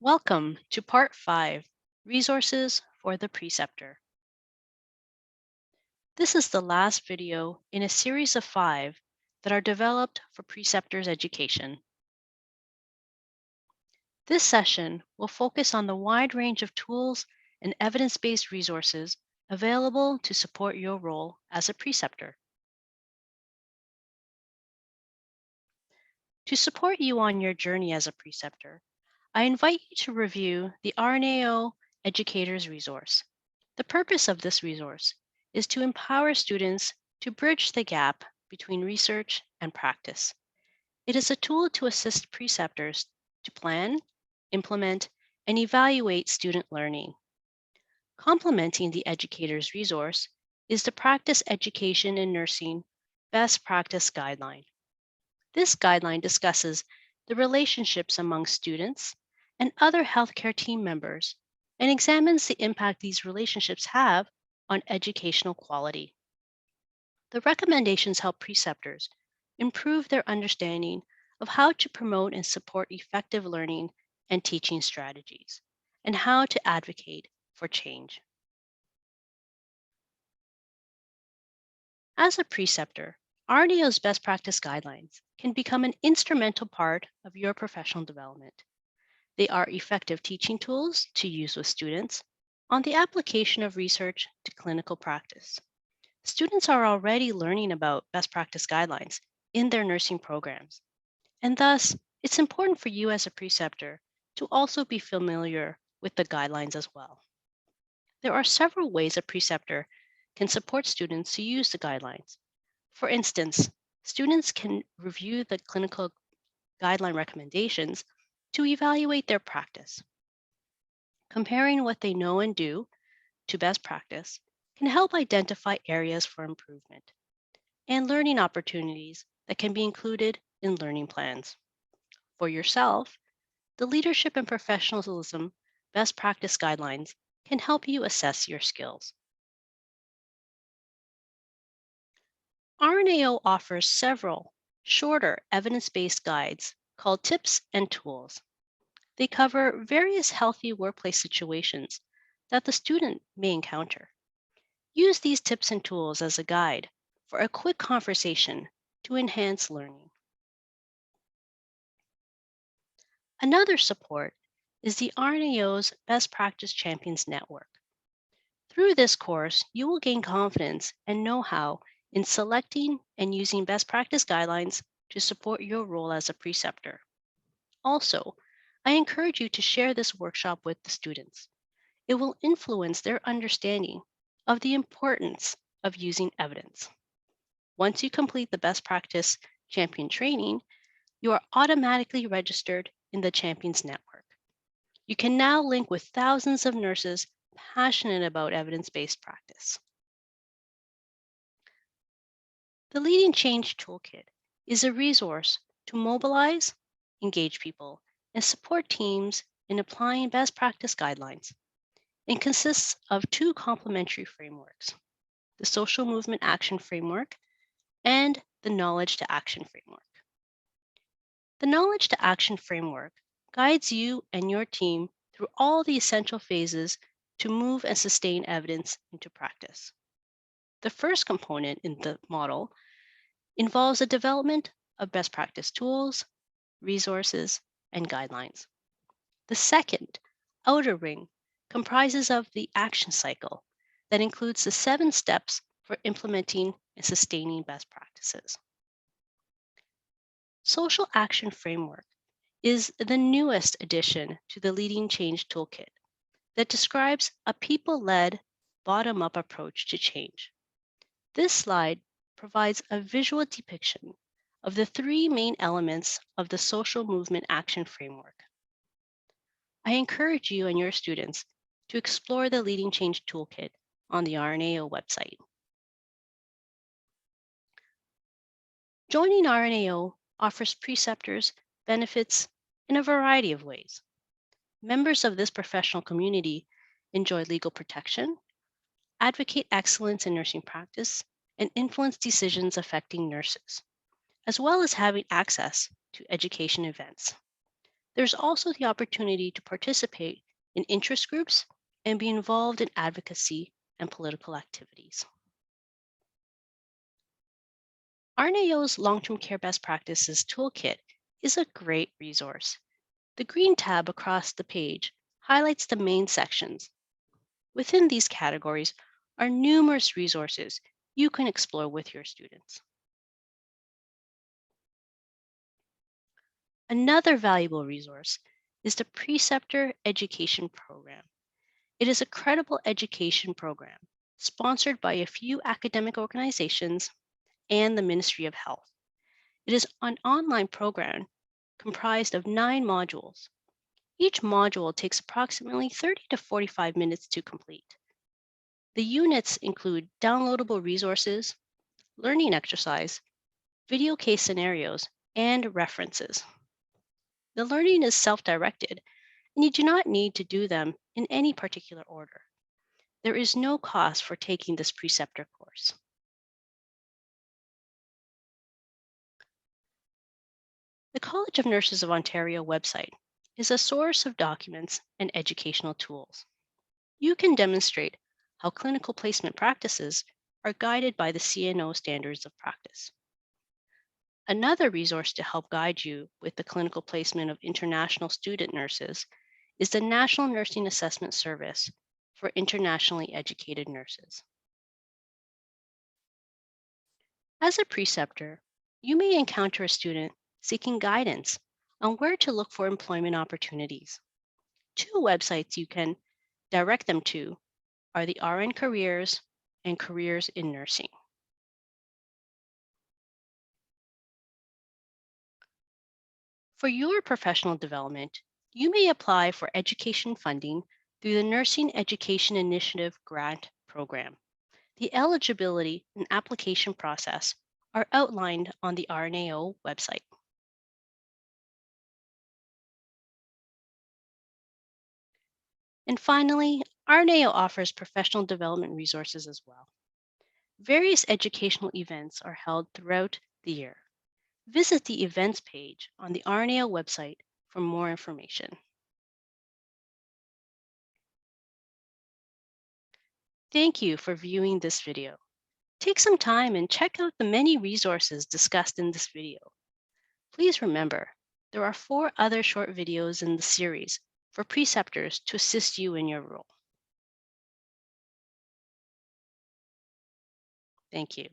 Welcome to Part 5, Resources for the Preceptor. This is the last video in a series of 5 that are developed for preceptors' education. This session will focus on the wide range of tools and evidence-based resources available to support your role as a preceptor. To support you on your journey as a preceptor, I invite you to review the RNAO Educators Resource. The purpose of this resource is to empower students to bridge the gap between research and practice. It is a tool to assist preceptors to plan, implement, and evaluate student learning. Complementing the educator's resource is the Practice Education in Nursing Best Practice Guideline. This guideline discusses the relationships among students and other healthcare team members and examines the impact these relationships have on educational quality. The recommendations help preceptors improve their understanding of how to promote and support effective learning and teaching strategies, and how to advocate for change. As a preceptor, RNAO's best practice guidelines can become an instrumental part of your professional development. They are effective teaching tools to use with students on the application of research to clinical practice. Students are already learning about best practice guidelines in their nursing programs, and thus it's important for you as a preceptor to also be familiar with the guidelines as well. There are several ways a preceptor can support students to use the guidelines. For instance, students can review the clinical guideline recommendations to evaluate their practice. Comparing what they know and do to best practice can help identify areas for improvement and learning opportunities that can be included in learning plans. For yourself, the leadership and professionalism best practice guidelines can help you assess your skills. RNAO offers several shorter evidence-based guides called tips and tools. They cover various healthy workplace situations that the student may encounter. Use these tips and tools as a guide for a quick conversation to enhance learning. Another support is the RNAO's Best Practice Champions Network. Through this course, you will gain confidence and know-how in selecting and using best practice guidelines to support your role as a preceptor. Also, I encourage you to share this workshop with the students. It will influence their understanding of the importance of using evidence. Once you complete the best practice champion training, you are automatically registered in the Champions Network. You can now link with thousands of nurses passionate about evidence-based practice. The Leading Change Toolkit is a resource to mobilize, engage people, and support teams in applying best practice guidelines. It consists of 2 complementary frameworks, the Social Movement Action Framework and the Knowledge to Action Framework. The Knowledge to Action Framework guides you and your team through all the essential phases to move and sustain evidence into practice. The first component in the model involves the development of best practice tools, resources, and guidelines. The second, outer ring, comprises of the action cycle that includes the 7 steps for implementing and sustaining best practices. Social Action Framework is the newest addition to the Leading Change Toolkit that describes a people-led, bottom-up approach to change. This slide provides a visual depiction of the 3 main elements of the Social Movement Action Framework. I encourage you and your students to explore the Leading Change Toolkit on the RNAO website. Joining RNAO offers preceptors benefits in a variety of ways. Members of this professional community enjoy legal protection, advocate excellence in nursing practice, and influence decisions affecting nurses, as well as having access to education events. There's also the opportunity to participate in interest groups and be involved in advocacy and political activities. RNAO's Long-Term Care Best Practices Toolkit is a great resource. The green tab across the page highlights the main sections. Within these categories are numerous resources you can explore with your students. Another valuable resource is the Preceptor Education Program. It is a credible education program sponsored by a few academic organizations and the Ministry of Health. It is an online program comprised of 9 modules. Each module takes approximately 30 to 45 minutes to complete. The units include downloadable resources, learning exercise, video case scenarios, and references. The learning is self-directed, and you do not need to do them in any particular order. There is no cost for taking this preceptor course. The College of Nurses of Ontario website is a source of documents and educational tools. You can demonstrate how clinical placement practices are guided by the CNO standards of practice. Another resource to help guide you with the clinical placement of international student nurses is the National Nursing Assessment Service for internationally educated nurses. As a preceptor, you may encounter a student seeking guidance on where to look for employment opportunities. 2 websites you can direct them to are the RN Careers and Careers in Nursing. For your professional development, you may apply for education funding through the Nursing Education Initiative Grant Program. The eligibility and application process are outlined on the RNAO website. And finally, RNAO offers professional development resources as well. Various educational events are held throughout the year. Visit the events page on the RNAO website for more information. Thank you for viewing this video. Take some time and check out the many resources discussed in this video. Please remember, there are 4 other short videos in the series for preceptors to assist you in your role. Thank you.